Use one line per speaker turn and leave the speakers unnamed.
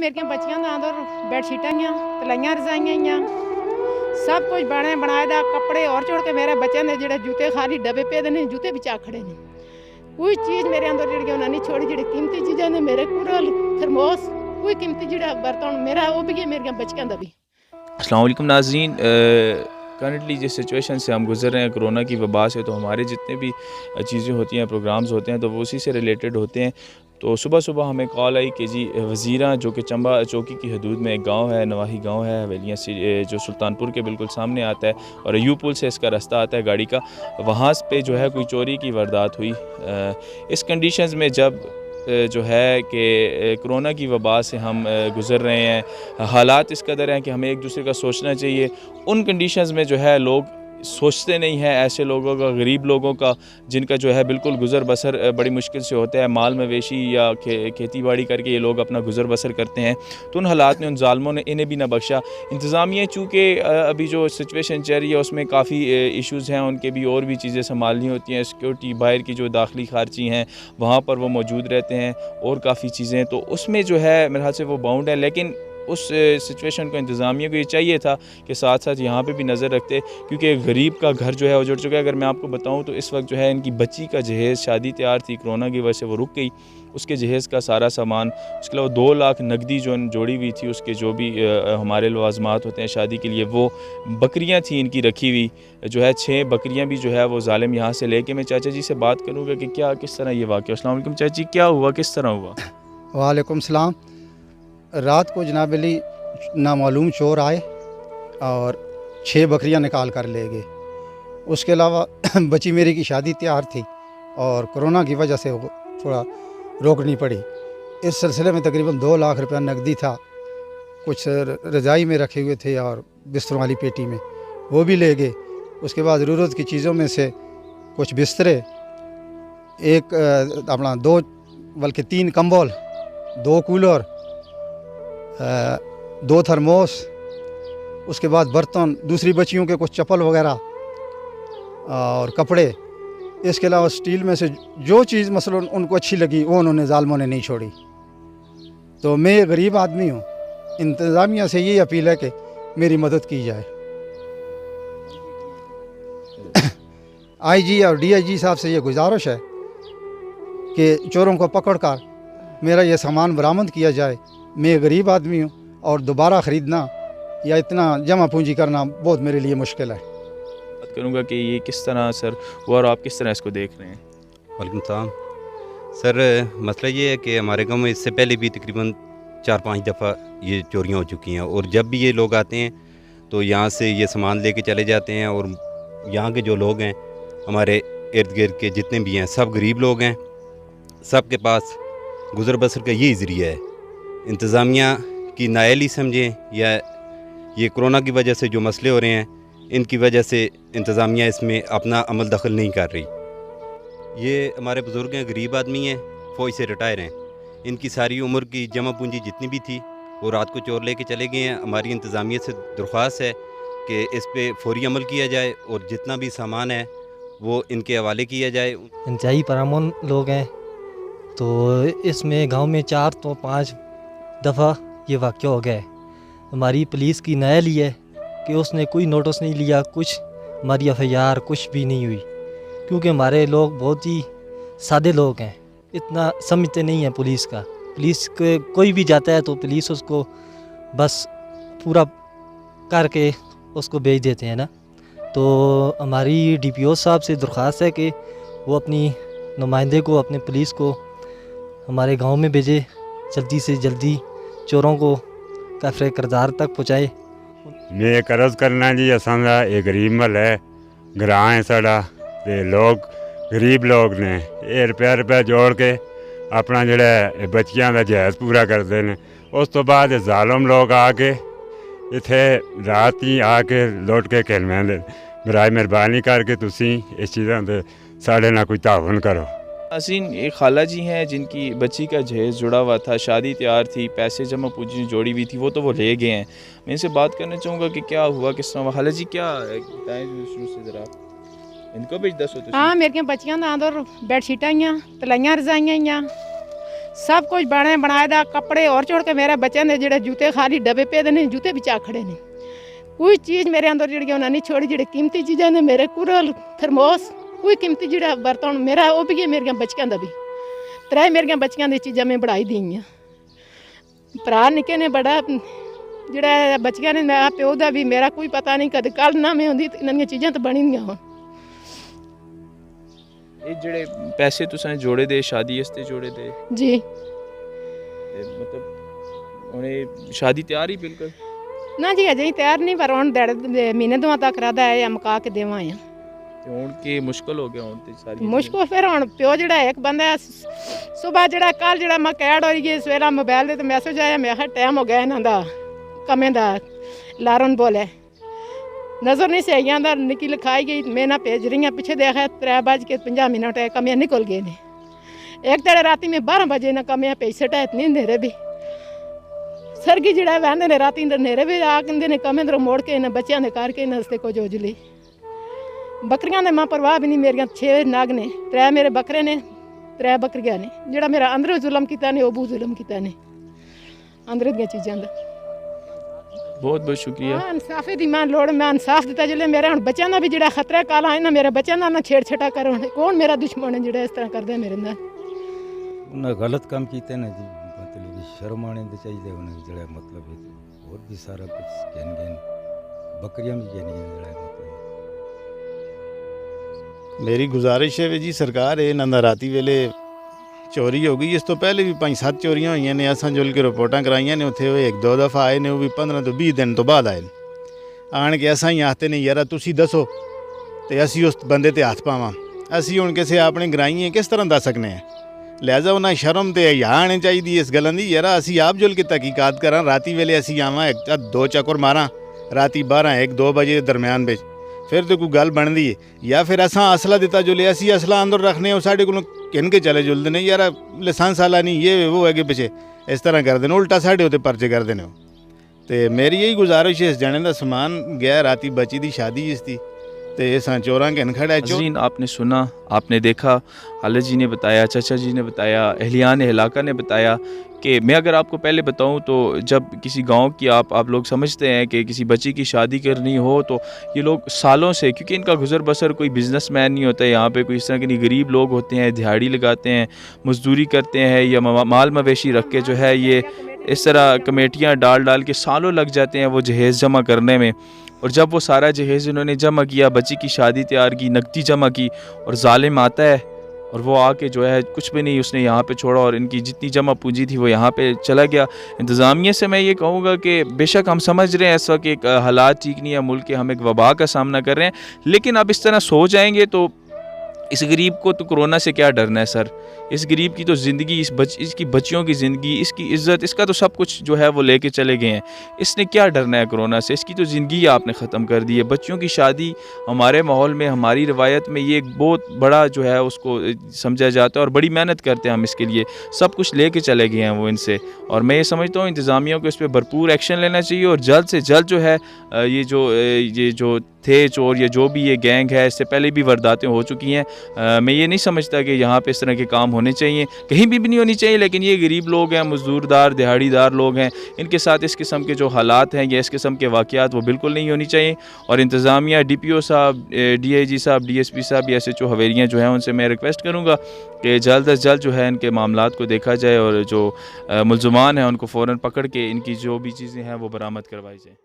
मेरिया बच्चियां दा अंदर बेडशीटां हियां, तलाइयां रजाइयां हियां, सब कुछ बने बनाए दा कपड़े और छोड़ के मेरे बच्चों ने जेह्ड़े जूते खाली डब्बे पेदे ने जूते बिच आखड़े ने कोई चीज़ मेरे अंदर जेह्ड़ी उन्हें नहीं छोड़ी जेह्ड़ी कीमती चीज़ां ने मेरे कुरल थर्मोस कोई कीमती जेह्ड़ा बर्तन मेरा वो भी है मेरिया बच्चियां दा भी।
अस्सलाम वालेकुम नाज़रीन, करंटली जिस सिचुएशन से हम गुज़र रहे हैं कोरोना की वबा से, तो हमारे जितने भी चीज़ें होती हैं प्रोग्राम्स होते हैं तो वो उसी से रिलेटेड होते हैं। तो सुबह सुबह हमें कॉल आई कि जी वज़ीरा जो कि चंबा चौकी की हदूद में एक गांव है, नवाही गांव है, हवेलियाँ से जो सुल्तानपुर के बिल्कुल सामने आता है और अयूब पुल से इसका रास्ता आता है गाड़ी का, वहाँ पे जो है कोई चोरी की वारदात हुई। इस कंडीशंस में जब जो है कि कोरोना की वबा से हम गुज़र रहे हैं, हालात इस कदर हैं कि हमें एक दूसरे का सोचना चाहिए। उन कंडीशंस में जो है लोग सोचते नहीं हैं, ऐसे लोगों का, गरीब लोगों का जिनका जो है बिल्कुल गुज़र बसर बड़ी मुश्किल से होता है, माल मवेशी या खेती बाड़ी करके ये लोग अपना गुज़र बसर करते हैं। तो उन हालात ने, उन ज़ालिमों ने इन्हें भी ना बख्शा। इंतज़ामिया चूँकि अभी जो सिचुएशन चल रही है उसमें काफ़ी इश्यूज़ हैं, उनके भी और भी चीज़ें संभालनी होती हैं, सिक्योरिटी बाहर की जो दाखिली खारची हैं वहाँ पर वो मौजूद रहते हैं और काफ़ी चीज़ें, तो उसमें जो है मेरे ख्याल से वो बाउंड है। लेकिन उस सिचुएशन को इंतज़ामिया को ये चाहिए था कि साथ साथ यहाँ पे भी नज़र रखते, क्योंकि एक गरीब का घर जो है उजड़ चुका है। अगर मैं आपको बताऊँ तो इस वक्त जो है इनकी बच्ची का जहेज़, शादी तैयार थी, कोरोना की वजह से वो रुक गई, उसके जहेज़ का सारा सामान, उसके अलावा 2 लाख नकदी जो जोड़ी हुई थी, उसके जो भी हमारे लवाजमात होते हैं शादी के लिए, वो बकरियाँ थी इनकी रखी हुई, जो है 6 बकरियाँ भी जो है वो ज़ालिम यहाँ से लेके। मैं चाचा जी से बात करूँगा कि क्या किस तरह ये वाक़या। अस्सलाम वालेकुम चाची, क्या हुआ, किस तरह हुआ?
वालेकुम सलाम। रात को जनाब अली नामालूम चोर आए और 6 बकरियां निकाल कर ले गए। उसके अलावा बच्ची मेरी की शादी तैयार थी और कोरोना की वजह से वो थोड़ा रोकनी पड़ी। इस सिलसिले में तकरीबन 2 लाख रुपया नकदी था, कुछ रज़ाई में रखे हुए थे और बिस्तरों वाली पेटी में, वो भी ले गए। उसके बाद ज़रूरत की चीज़ों में से कुछ बिस्तरे, एक अपना 2 बल्कि 3 कंबल, 2 कूलर, 2 थर्मोस, उसके बाद बर्तन, दूसरी बच्चियों के कुछ चप्पल वगैरह और कपड़े। इसके अलावा स्टील में से जो चीज़ मसलन उनको अच्छी लगी वो उन्होंने ज़ालिमों ने नहीं छोड़ी। तो मैं गरीब आदमी हूँ, इंतज़ामिया से ये अपील है कि मेरी मदद की जाए। IG और DIG साहब से ये गुजारिश है कि चोरों को पकड़ कर मेरा ये सामान बरामद किया जाए। मैं गरीब आदमी हूँ और दोबारा ख़रीदना या इतना जमा पूंजी करना बहुत मेरे लिए मुश्किल है।
बात करूँगा कि ये किस तरह सर हुआ और आप किस तरह इसको देख रहे हैं?
वालेकुम सलाम सर, मसला ये है कि हमारे गांव में इससे पहले भी तकरीबन 4-5 दफ़ा ये चोरियां हो चुकी हैं और जब भी ये लोग आते हैं तो यहाँ से ये सामान लेके चले जाते हैं। और यहाँ के जो लोग हैं, हमारे इर्द गिर्द के जितने भी हैं, सब गरीब लोग हैं, सब के पास गुज़र बसर का यही ज़रिया है। इंतज़ामिया की नाअहली समझें या ये कोरोना की वजह से जो मसले हो रहे हैं, इनकी वजह से इंतज़ामिया इसमें अपना अमल दखल नहीं कर रही। ये हमारे बुज़ुर्ग हैं, गरीब आदमी हैं, फ़ौज से रिटायर हैं, इनकी सारी उम्र की जमा पूंजी जितनी भी थी वो रात को चोर लेके चले गए हैं। हमारी इंतज़ामिया से दरख्वास्त है कि इस पे फौरी अमल किया जाए और जितना भी सामान है वो इनके हवाले किया जाए।
इंतहाई परामन लोग हैं, तो इसमें गांव में 4 तो 5 दफ़ा ये वाक़या हो गया है। हमारी पुलिस की नाअहली है कि उसने कोई नोटिस नहीं लिया, कुछ हमारी FIR कुछ भी नहीं हुई, क्योंकि हमारे लोग बहुत ही सादे लोग हैं, इतना समझते नहीं हैं पुलिस का। पुलिस के कोई भी जाता है तो पुलिस उसको बस पूरा करके उसको भेज देते हैं ना। तो हमारी DPO साहब से दरख्वास्त है कि वो अपनी नुमाइंदे को, अपने पुलिस को हमारे गांव में भेजे, जल्दी से जल्दी चोरों को काफ़ी किरदार तक पहुँचाए।
मैं एक अर्ज़ करना जी, असां दा ये गरीब महल है, ग्रां है साड़ा, ते लोग गरीब लोग ने ये रुपया जोड़ के अपना जेह्ड़ा बच्चियां दा जहेज पूरा करते हैं। उस तो बाद ज़ालिम लोग आके इत्थे रात ही आके लुट के खेल मैंदे। बराए मेहरबानी करके तुसी इस चीज़ां ते साढ़े नाल कोई ताउन करो।
नाज़रीन, एक खाला जी हैं जिनकी बच्ची का जहेज़ जुड़ा हुआ था, शादी तैयार थी, पैसे जमा पूंजी जोड़ी हुई थी, वो तो वो ले गए हैं। मैं इनसे बात करना चाहूँगा कि क्या हुआ, किस तरह हुआ। खाला जी क्या बताएं शुरू से ज़रा, इनको भी दसो।
हाँ, मेरिया बच्चियां दा अंदर बेडशीटां हियां, तलाइयां रजाइयां हियां, ਸਭ ਕੁਝ ਬਣੇ ਬਣਾਏ ਦਾ ਕੱਪੜੇ ਔਰ ਚੋੜ ਕੇ ਮੇਰੇ ਬੱਚਿਆਂ ਦੇ ਜਿਹੜੇ ਜੁੱਤੇ ਖਾਲੀ ਡੱਬੇ ਪਏ ਦੇ ਨੇ ਜੁੱਤੇ ਵਿਚਾ ਖੜੇ ਨੇ ਕੋਈ ਚੀਜ਼ ਮੇਰੇ ਅੰਦਰ ਜਿਹੜੀ ਉਹਨਾਂ ਨਹੀਂ ਛੋੜੀ ਜਿਹੜੇ ਕੀਮਤੀ ਚੀਜ਼ਾਂ ਨੇ ਮੇਰੇ ਕੁਰਲ ਥਰਮੋਸ ਕੋਈ ਕੀਮਤੀ ਜਿਹੜਾ ਬਰਤਨ ਮੇਰਾ ਉਹ ਵੀ ਹੈ ਮੇਰੀਆਂ ਬੱਚੀਆਂ ਦਾ ਵੀ ਤਰੇ ਮੇਰੀਆਂ ਬੱਚੀਆਂ ਦੀ ਚੀਜ਼ਾਂ ਮੈਂ ਬਣਾਈ ਦੀਆਂ ਭਰਾ ਨਿੱਕੇ ਨੇ ਬੜਾ ਜਿਹੜਾ ਬੱਚੀਆਂ ਨੇ ਮੇਰਾ ਪਿਓ ਦਾ ਵੀ ਮੇਰਾ ਕੋਈ ਪਤਾ ਨਹੀਂ ਕਦ ਕੱਲ ਨਾ ਮੈਂ ਹੁੰਦੀ ਇਹਨਾਂ ਦੀਆਂ ਚੀਜ਼ਾਂ ਤਾਂ ਬਣੀ ਦੀਆਂ ਹੁਣ
ਇਹ ਜਿਹੜੇ ਪੈਸੇ ਤੁਸੀਂ ਜੋੜੇ ਦੇ ਸ਼ਾਦੀ ਵਾਸਤੇ ਜੋੜੇ ਦੇ
ਜੀ
ਮਤਲਬ ਉਹਨੇ ਸ਼ਾਦੀ ਤਿਆਰ ਹੀ ਬਿਲਕੁਲ
ਨਾ ਜੀ ਅਜੇ ਹੀ ਤਿਆਰ ਨਹੀਂ ਪਰ ਹੁਣ ਮਹੀਨੇ ਦੋਵਾਂ ਤੱਕ ਰਾਦਾ ਹੈ ਮਕਾ ਕੇ ਦੇਵਾਂ ਆ
ਤੇ ਹੁਣ ਕੀ ਮੁਸ਼ਕਲ ਹੋ ਗਿਆ ਹੁਣ ਤੇ ਸਾਰੀ
ਮੁਸ਼ਕਲ ਫਿਰ ਹੁਣ ਪਿਓ ਜਿਹੜਾ ਇੱਕ ਬੰਦਾ ਸਵੇਰ ਜਿਹੜਾ ਕੱਲ ਜਿਹੜਾ ਮੈਂ ਕੈਡ ਹੋਈ ਗਈ ਸਵੇਰਾ ਮੋਬਾਈਲ ਦੇ ਤੇ ਮੈਸੇਜ ਆਇਆ ਮੈਂ ਕਿਹਾ ਟਾਈਮ ਹੋ ਗਿਆ ਇਹਨਾਂ ਦਾ ਕਮੇ ਦਾ ਲਾਰਨ ਬੋਲੇ नजर नहीं से आई अंदर निकी लिखाई गई मैं ना भेज रही हूँ पीछे देखा 3:50 कमियाँ निकल गए ने एक तेरे राती में 12 बजे ना कमियाँ पैसे टाइट नहीं दे रहे भी सरगी जड़ा वहदे ने राती नेरे भी आ कहते ने कमें अंदरों मोड़ के इन्हें बच्चों ने करके नस्ते को जोजली बकरियां ने मां परवाह भी नहीं मेरिया 6 नाग ने 3 मेरे बकरे ने 3 बकरियां ने जड़ा मेरा अंदरों जुलम किया ने वो बू जुलम किया ने अंदर दी चीज़ों का
बहुत बहुत शुक्रिया
इंसाफी दी मैं लोड़ मैं इंसाफ दिता जिले मेरे हम बच्चों का भी जो खतरा काला है ना मेरे बच्चों का ना छेड़छाड़ा करो कौन मेरा दुश्मन है जो इस तरह करते मेरे नाल
उन्हें गलत काम किए ना जी मतलब शर्म आने चाहिए उन्हें जो मतलब और भी सारा कुछ कहन गए बकरियां भी कहन गए मतलब
मेरी गुजारिश है जी सरकार है इन्हों राती वेले चोरी हो गई इस तो पहले भी 5-7 चोरियां हुई ने असां जुल के रिपोर्टां कराइयां ने उत्थे 1-2 दफ़ा आए ने वो भी 15 तो 20 दिन तो बाद आए आन के असां ही आखते ने यार तुसी दसो तो असी उस बंदे ते हाथ पावां असी हुण किसी अपने ग्राइए किस तरह दस सकने हैं लिहाजा उन्हें शर्म तो हया आनी चाहिए इस गल्लां दी यार असी आप जुल के तहकीकात करां राती वेले असी आवां 1-2 चक्कर मारां राती 12-1-2 बजे के दरम्यान बिच फिर तो कोई गल बनती है या फिर असां असला दिता जो ले असी असला अंदर रखने साढ़े को किन के चले जुलते हैं यार लाइसेंस वाला नहीं ये वो है कि पिछे इस तरह करते हैं उल्टा साढ़े उत्ते पर्चे करते हैं तो मेरी यही गुजारिश है इस जने का समान गया राती बची दी शादी इसकी तो इस चोरां के खड़ा है
नाज़रीन आपने सुना आपने देखा खालिद जी ने बताया चाचा जी ने बताया अहलियान इलाका ने बताया कि मैं अगर आपको पहले बताऊं तो जब किसी गांव की आप लोग समझते हैं कि किसी बच्ची की शादी करनी हो तो ये लोग सालों से क्योंकि इनका गुजर बसर कोई बिज़नेसमैन नहीं होता है यहाँ पे कोई इस तरह के नहीं गरीब लोग होते हैं दिहाड़ी लगाते हैं मजदूरी करते हैं या माल मवेशी रख के जो है ये इस तरह कमेटियाँ डाल के सालों लग जाते हैं वो जहेज़ जमा करने में और जब वो सारा जहेज़ इन्होंने जमा किया बच्ची की शादी तैयार की नकदी जमा की और ज़ालिम आता है और वो आके जो है कुछ भी नहीं उसने यहाँ पे छोड़ा और इनकी जितनी जमा पूंजी थी वो यहाँ पे चला गया। इंतज़ामिया से मैं ये कहूँगा कि बेशक हम समझ रहे हैं इस वक्त एक हालात ठीक नहीं है मुल्क के हम एक वबा का सामना कर रहे हैं लेकिन अब इस तरह सो जाएंगे तो इस गरीब को तो कोरोना से क्या डरना है सर इस गरीब की तो ज़िंदगी इसकी बच्चियों की ज़िंदगी इसकी इज़्ज़त इसका तो सब कुछ जो है वो लेके चले गए हैं इसने क्या डरना है कोरोना से इसकी तो ज़िंदगी आपने ख़त्म कर दी है। बच्चियों की शादी हमारे माहौल में हमारी रवायत में ये एक बहुत बड़ा जो है उसको समझा जाता है और बड़ी मेहनत करते हैं हम इसके लिए सब कुछ लेके चले गए हैं वो इनसे और मैं ये समझता हूँ इंतज़ामिया को इस पर भरपूर एक्शन लेना चाहिए और जल्द से जल्द जो है ये जो थे चोर या जो भी ये गैंग है इससे पहले भी वारदातें हो चुकी हैं मैं ये नहीं समझता कि यहाँ पे इस तरह के काम होने चाहिए कहीं भी नहीं होनी चाहिए लेकिन ये गरीब लोग हैं मजदूरदार दिहाड़ीदार लोग हैं इनके साथ इस किस्म के जो हालात हैं या इस किस्म के वाक़यात वो बिल्कुल नहीं होनी चाहिए और इंतज़ामिया DPO साहब DIG साहब DSP साहब या SHO हवेलियाँ जो हैं उनसे मैं रिक्वेस्ट करूँगा कि जल्द अज जल्द जो है इनके मामलात को देखा जाए और जो मुलज़मान हैं उनको फ़ौरन पकड़ के इनकी जो भी चीज़ें हैं वो बरामद करवाई जाए।